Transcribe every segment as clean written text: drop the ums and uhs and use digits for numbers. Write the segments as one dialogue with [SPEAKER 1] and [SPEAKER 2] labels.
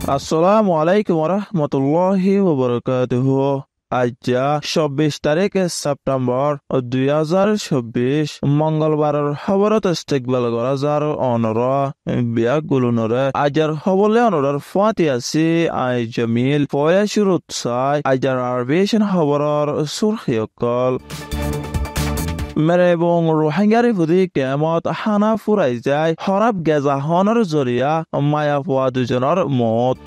[SPEAKER 1] আসসালামু আলাইকুম রহমতুল্লাহি ওবরাকাতুহু। আজ ২৪ তারিখ সেপ্টেম্বর ২০২৪ মঙ্গলবারের খবরত ইস্তেকবাল করা যার অনর বিয়া গুলুনরে আজার হবলে অনরের ফাতি আছি আই জামিল ফয়া শুরুত চাই আজার আরবিশন খবরের সুরখিয়কল মেরে এবং রোহিঙ্গারি ফুদি কেমত হানা ফুরাই যায় হরাব গেজাহনের জরিয়া মায়া ফুয়া দুজনের মত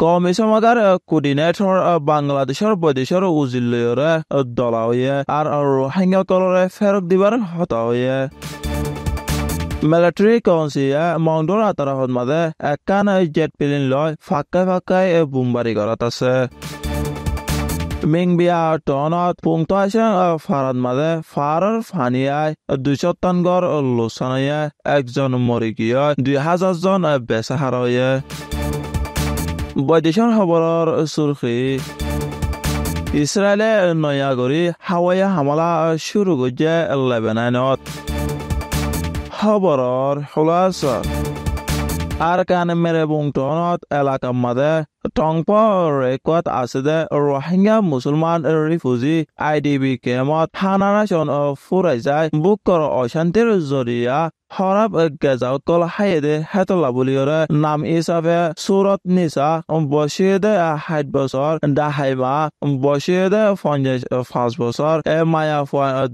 [SPEAKER 1] কমিশনার কোঅর্ডিনেটর বাংলাদেশের বৈদেশিক উজিলরে দলা হয়ে আর রোহিঙ্গা কলরে ফেরত দিবার হতা হয়ে মিলিটারি কাউন্সিলে মংডোর আতারাহত মাঝে একখান জেট প্লেন লয় ফাঁকায় বোমবারি করাত আছে মিংবিয়া টনত পুংত আছে ফারাদ মাঝে ফারার ফানিয়ায় 200 টন গড় লোসানয়ে একজন মরি গিয়ে 2000 জন বেসাহারা হয়ে বৈদেশিক খবরের সুরখি ইসরায়েলে নয়া গরি হাওয়াই হামলা শুরু করছে লেবাননত খবরের খোলাসা আর কান মেরে বুংটনত এলাকা মাঝে টংপ রেকর্ড আছে যে রোহিঙ্গা মুসলমান রিফিউজি আইডিবি কেমত হানারাশন ফুরাই যায় বুক কর অশান্তির জরিয়া হরাব গেজাউকল হাইদে হেতলা বলিয়রে নাম হিসাবে সুরত নিসা বসিয়ে 60 বছর দাহাইমা বসিয়ে 55 বছর মায়া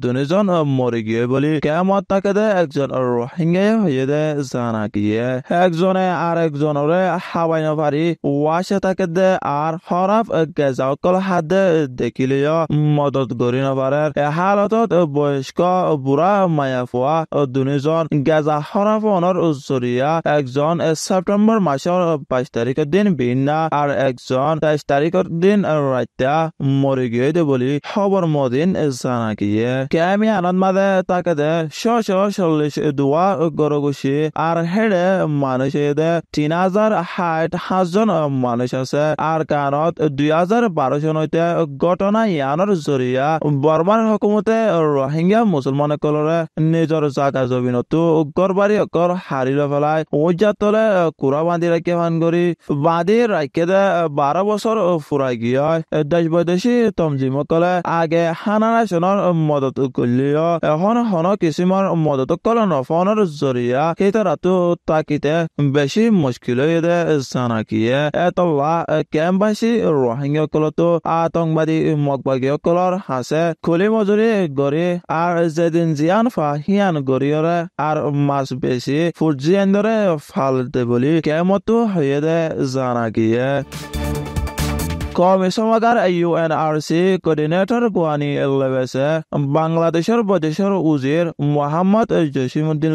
[SPEAKER 1] দুজন মরে গিয়ে বলি কেমত তাকে একজন রোহিঙ্গা হয়ে জানা গিয়ে একজনে আর একজনরে হাওয়াই পারি ওয়াশে তাকে আর হরাব গেজাউকল হাত দেখিলেও মদত করি নপারে হালতত বয়স্ক বুড়া মায়া ফুয়া দুজন গাজা হরাফনের জরিয়া একজন সেপ্টেম্বর মাসের 22 তারিখের দিন বিন্না আর একজন 23 তারিখের দিন রাত্তা মরে গিয়ে বলি খবর মদিন জানা গিয়ে কেমি আনন্দ মাদে তাকে 640 দোয়া গরগুশি আর হেডে মানুষ 3060 জন মানুষ আছে আর কানত 2012 হইতে ঘটনা ইয়ানোর জরিয়া বর্মার হকুমতে রোহিঙ্গা মুসলমান কলরে নিজের জাগা জমিনতো গরবারি অকর হারিল ফেলায় ওজাত তলে কুড়া বাঁধি রাখে ভান করি বাঁধি রাখে 12 বছর ফুরাই গিয়ে দেশ বৈদেশি তমজিমকলে আগে হানারাশনের মদত করলিও এখন হন কিসিমর মদত কল নফনের জরিয়া সেই তারাতো তাকিতে বেশি মুশকিল হয়ে জানা কিয়ে এতলা ক্যাম্পবাসী রোহিঙ্গা কলতো আতঙ্কবাদী মগবাগী কলর হাসে খুলি মজুরি গড়ি আর যেদিন জিয়ান হিয়ান গড়িয়রে আর মাছ বেশি ফুটজিয়ান ধরে ফালতে বলি কেমতো হয়ে জানা গিয়ে কমিশনার ইউএনআরসি কোঅর্ডিনেটর গোয়ানি লেবেছে বাংলাদেশের বৈদেশিক উজির মোহাম্মদ জসিমউদ্দিন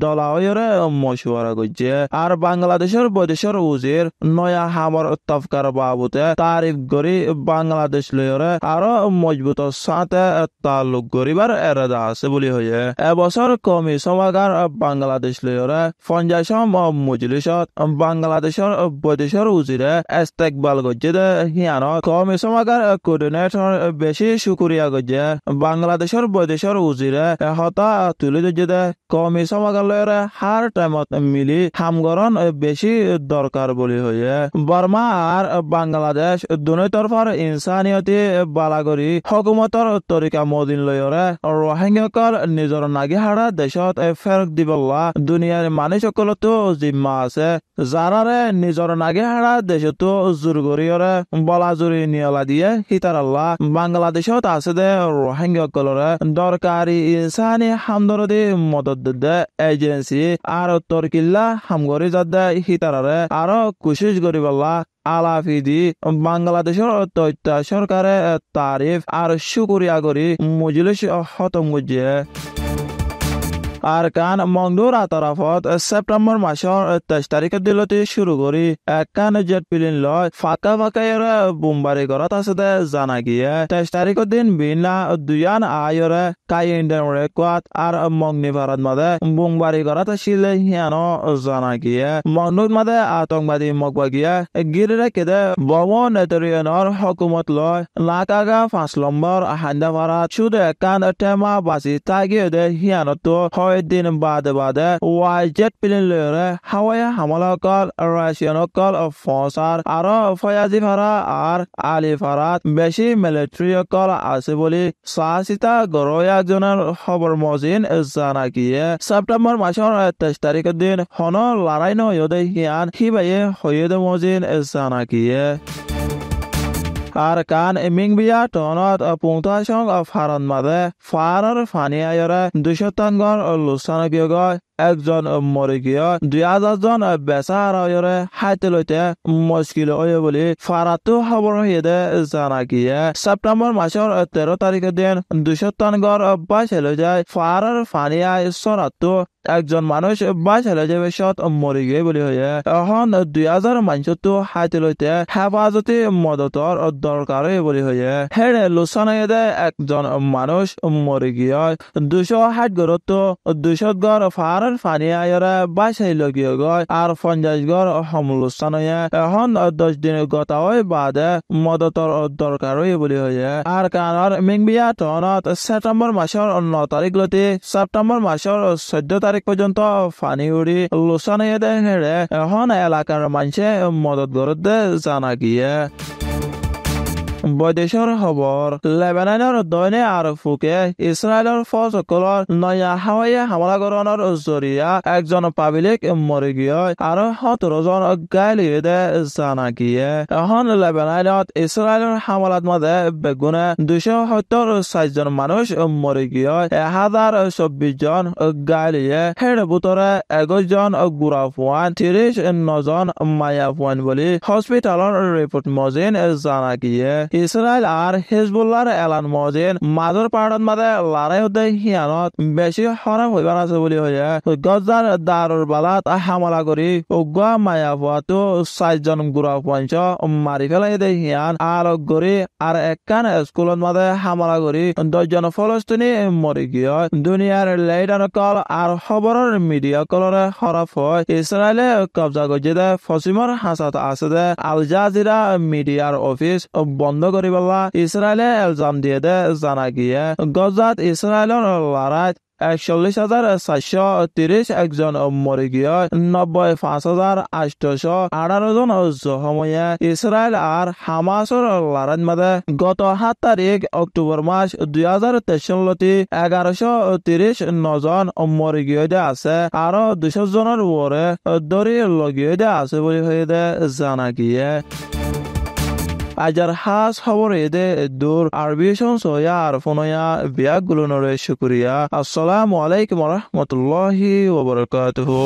[SPEAKER 1] দলাওয়রে মশওয়ারা করছে আর বাংলাদেশের বৈদেশিক উজির নয়া হামর তফকার বাবুতে তারিফ করি বাংলাদেশ লয়রে আরো মজবুত সাথে তাল্লুক করিবার এরাদা আছে বলি হয়ে এবছর কমিশনার বাংলাদেশ লয়রে 50 মজলিসত বাংলাদেশের বৈদেশিক উজিরে ইস্তেকবাল করছে হিয়ানো কমিশনার কোঅর্ডিনেটর বেশি শুক্রিয়া গজে বাংলাদেশের বৈদেশিক উজিরে হতা তুলে দিতে কমিশনার হার টাইমত মিলি হামগরণ বেশি দরকার বলি হয়ে বর্মা আর বাংলাদেশ দুই তরফর ইনসানিয়তি বালাগরি হকুমতর তরিকা মদিন লয়রে রোহিঙ্গাকল নিজর নাগিহারা দেশত ফেরত দিবল্লা দুনিয়ার মানুষ সকলতো জিম্মা আছে যারারে নিজর নাগিহারা দেশতো জোর গরিয়রে বলাজুরি নিয়লা দিয়ে হিতারাল্লাহ বাংলাদেশত আছে রোহিঙ্গা কলরে দরকারি ইনসানি হামদরদি মদত দে এজেন্সি আর তরকিল্লা হামগরি যাদে হিতারারে আরো কোশিশ করিবল্লা আলাফিদি বাংলাদেশের তথ্য সরকারে তারিফ আর শুকুরিয়া করি মজলিস খতম করছে আর কান মংডুর আতারাফত সেপ্টেম্বর মাসের 23 তারিখের দিলতে শুরু করি একখান জেট প্লেন লয় ফাঁকায় বোমবারি করাত আছে জানা গিয়ে 23 তারিখের দিন বিনা দুয়ান আয়রে কাইন্ডেন রেকওয়াত আর মংনি ভারত মাঝে বোমবারি করাত ছিল হিয়ানো জানা গিয়ে মংডুর মাঝে আতঙ্কবাদী মগবাগিয়া গিরে রেখে বম নেতরিয়নের হকুমত লয় লাকাগা 5 নম্বর হান্দা ভারত শুধু একখান টেমা বাসি তাগিয়ে হিয়ানো তো কয়েকদিন বাদে বাদে ওয়াইজেট প্লেন লয়ে হাওয়াই হামলাকল রাশিয়ানকল ফসার আরো ফয়াজি ফারা আর আলি ফারাত বেশি মিলিটারিকল আছে বলে সাহসিতা গরয় একজনের খবর মজিন জানা গিয়ে সেপ্টেম্বর মাসের 23 তারিখের দিন হন লড়াই নয়দে হিয়ান হিবাইয়ে হইদ মজিন জানা গিয়ে আর কান মিংবিয়া টনত পুংতাসং ফারন মাদে ফারার ফানি আয়রে 200 টাঙ্গর লুসান গিয়ে একজন মরে গিয়ে 2000 জন বেচা আয়রে হাইতে লইতে মুশকিল হয়ে বলে ফারাতো খবর হইদে জানা গিয়ে সেপ্টেম্বর মাসের 13 তারিখের দিন 200 টাঙ্গর বাস হয়ে যায় ফারার ফানি আয় সরাতো একজন মানুষ বাস হলে যাবে সত মরে গিয়ে বলে হয়ে এখন 2000 মানুষ তো হাইতে লইতে হেফাজতি মদতর দরকার বলে হয়ে হেড়ে লুসানাইদে একজন মানুষ মরে গিয়ে 260 গড় তো 200 গড় ফারার ফানি আয়রা বাস হইল গিয়ে গয় আর 50 গড় হমলুসানাইয়া এখন 10 দিন গতা হয় বাদে মদতর দরকার বলে হয়ে আর কানার মিংবিয়া টনত সেপ্টেম্বর মাসের 9 তারিখ লতে সেপ্টেম্বর মাসের 14 তারিখ পর্যন্ত ফানি উড়ি লুসানাইদে হেড়ে এখন এলাকার মানুষে মদত করতে জানা গিয়ে বৈদেশৰ খবৰ লেবাননৰ দৈনে আৰু ফুকে ইছৰাইলৰ ফৌজসকলৰ নয়া হাৱাই হামলাকৰণৰ জৰিয়া একজন পাব্লিক মৰি গিয়ে আৰু 17 জন ঘাইল জানা গিয়ে এখন লেবাননত ইছৰাইলৰ হামলাত মাজে বেগুনে 274 জন মানুষ মৰি গিয়ে 1024 জন ঘাইল হেৰ বুটৰে 21 জন গুৰা ফুৱান 39 জন মায়া ফুৱান বুলি হস্পিটালৰ ৰিপৰ্ট মজিন জানা গিয়ে ইসরায়েল আর হিজবুল্লাহর এলান মজিন মাদুর পাহাড়ত মাদে লড়াই হতে হিয়ানত বেশি খরাব হইবার আছে বলি হয়ে গজার দারুর বালাত হামলা করি উগুয়া মায়া ফুয়াতো 4 জন গুড়া পঞ্চ মারি ফেলাই দে হিয়ান আর গরি আর একখান স্কুলত মাদে হামলা করি 10 জন ফলস্তিনি মরি গিয়ে দুনিয়ার লেডার কল আর খবরের মিডিয়া কলরে খরাব হয় ইসরায়েলে কবজা গজে দে পশ্চিমর হাসাত আছে দে আল জাজিরা মিডিয়ার অফিস বন্ধ করিবলা ইসরায়েলে এলজাম দিয়ে দে জানা গিয়ে গজাত ইসরায়েলের লড়াইত 41,430 একজন মরে গিয়ে 95,818 জন জখমে ইসরায়েল আর হামাসের লড়াইত মাঝে গত 7 তারিখ অক্টোবর মাস 2023 লতি 1139 জন মরে গিয়ে আছে আর 200 জনের উপরে দরি লগিয়ে আছে বলে হয়ে জানা গিয়ে আজার হাস খবর এদে দূর আরবিশন সোয়া আর ফোনয়া বিয়া গুলোনরে শুকরিয়া আসসালামু আলাইকুম ওয়া রাহমাতুল্লাহি ওয়া বারাকাতুহু।